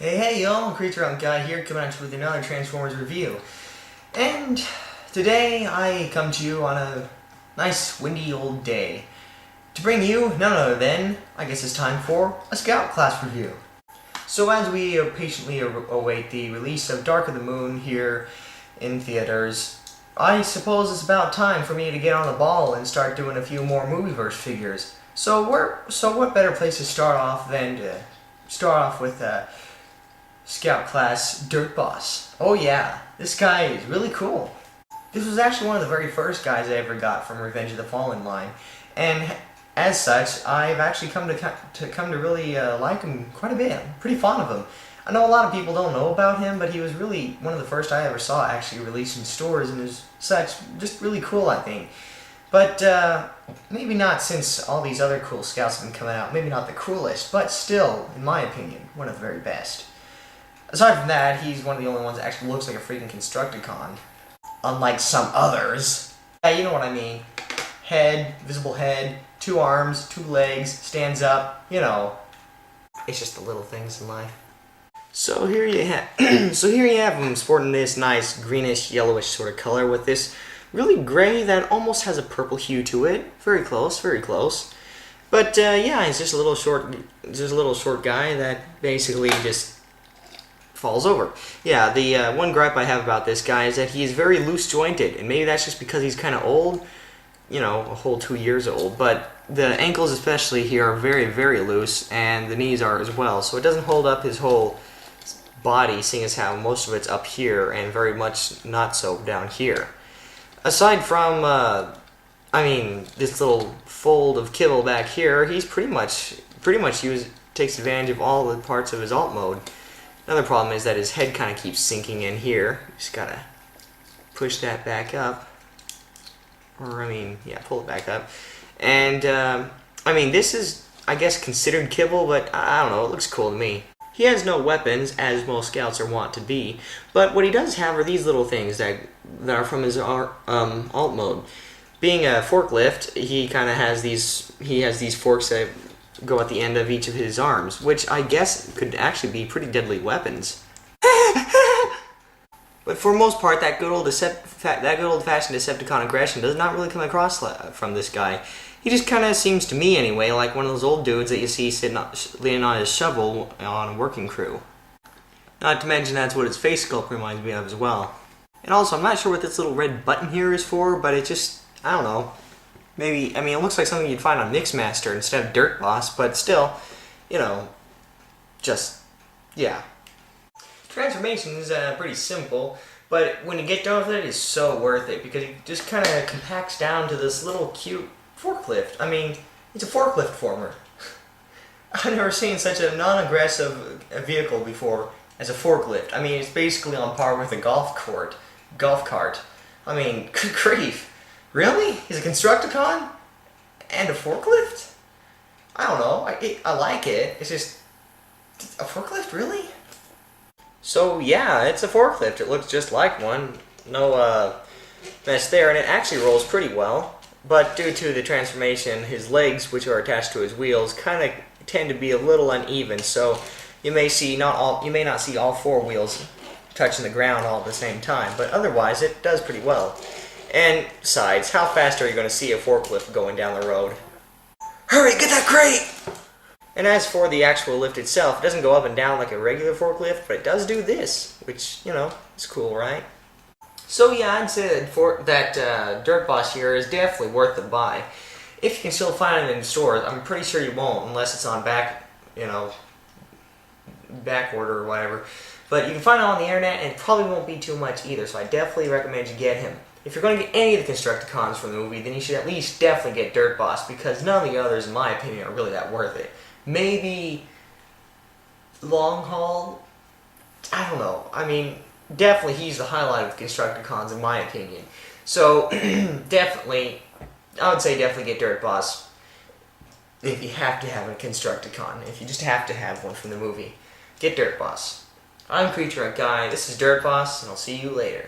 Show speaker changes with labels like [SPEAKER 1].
[SPEAKER 1] Hey y'all, Creature Hunt Guy here, coming at you with another Transformers review. And today I come to you on a nice windy old day to bring you none other than, I guess it's time for a Scout class review. So as we patiently await the release of Dark of the Moon here in theaters, I suppose it's about time for me to get on the ball and start doing a few more Movieverse figures. So what better place to start off than to start off with Scout class Dirtboss. Oh yeah, this guy is really cool. This was actually one of the very first guys I ever got from Revenge of the Fallen line, and as such, I've actually come to really like him quite a bit. I'm pretty fond of him. I know a lot of people don't know about him, but he was really one of the first I ever saw actually released in stores, and is such just really cool, I think. But maybe not, since all these other cool Scouts have been coming out. Maybe not the coolest, but still, in my opinion, one of the very best. Aside from that, he's one of the only ones that actually looks like a freaking Constructicon. Unlike some others. Yeah, you know what I mean. Head, visible head, 2 arms, 2 legs, stands up, you know. It's just the little things in life. So here you have him sporting this nice greenish, yellowish sort of color with this really gray that almost has a purple hue to it. Very close, very close. But yeah, he's just a little short guy that basically just falls over. Yeah, the one gripe I have about this guy is that he is very loose jointed, and maybe that's just because he's kind of old, you know, a whole 2 years old, but the ankles especially here are very, very loose, and the knees are as well, so it doesn't hold up his whole body, seeing as how most of it's up here and very much not so down here. Aside from, I mean, this little fold of kibble back here, he's pretty much takes advantage of all the parts of his alt mode. Another problem is that his head kind of keeps sinking in here. Just gotta push that back up. Or, I mean, yeah, pull it back up. And, I mean, this is, I guess, considered kibble, but I don't know, it looks cool to me. He has no weapons, as most Scouts are wont to be, but what he does have are these little things that are from his alt mode. Being a forklift, he kind of has these forks that go at the end of each of his arms, which I guess could actually be pretty deadly weapons. But for most part, that good old-fashioned Decepticon aggression does not really come across from this guy. He just kind of seems to me, anyway, like one of those old dudes that you see leaning on his shovel on a working crew. Not to mention that's what his face sculpt reminds me of as well. And also, I'm not sure what this little red button here is for, but it just, I don't know. Maybe, I mean, it looks like something you'd find on Mixmaster instead of Dirtboss, but still, you know, just, yeah. Transformation is pretty simple, but when you get done with it, it's so worth it, because it just kind of compacts down to this little cute forklift. I mean, it's a forklift former. I've never seen such a non-aggressive vehicle before as a forklift. I mean, it's basically on par with a golf cart. I mean, good grief. Really? He's a Constructicon? And a forklift? I don't know. I like it. It's just... a forklift, really? So, yeah, it's a forklift. It looks just like one. No mess there, and it actually rolls pretty well. But due to the transformation, his legs, which are attached to his wheels, kind of tend to be a little uneven. So you may not see all 4 wheels touching the ground all at the same time. But otherwise, it does pretty well. And besides, how fast are you going to see a forklift going down the road? Hurry, get that crate! And as for the actual lift itself, it doesn't go up and down like a regular forklift, but it does do this, which, you know, is cool, right? So yeah, I'd say that Dirtboss here is definitely worth the buy. If you can still find it in stores, I'm pretty sure you won't, unless it's on back order or whatever. But you can find it on the internet, and it probably won't be too much either, so I definitely recommend you get him. If you're going to get any of the Constructicons from the movie, then you should at least definitely get Dirtboss, because none of the others, in my opinion, are really that worth it. Maybe Long Haul? I don't know. I mean, definitely he's the highlight of the Constructicons, in my opinion. So, definitely, I would say definitely get Dirtboss if you have to have a Constructicon. If you just have to have one from the movie, get Dirtboss. I'm Creature Hunt Guy, this is Dirtboss, and I'll see you later.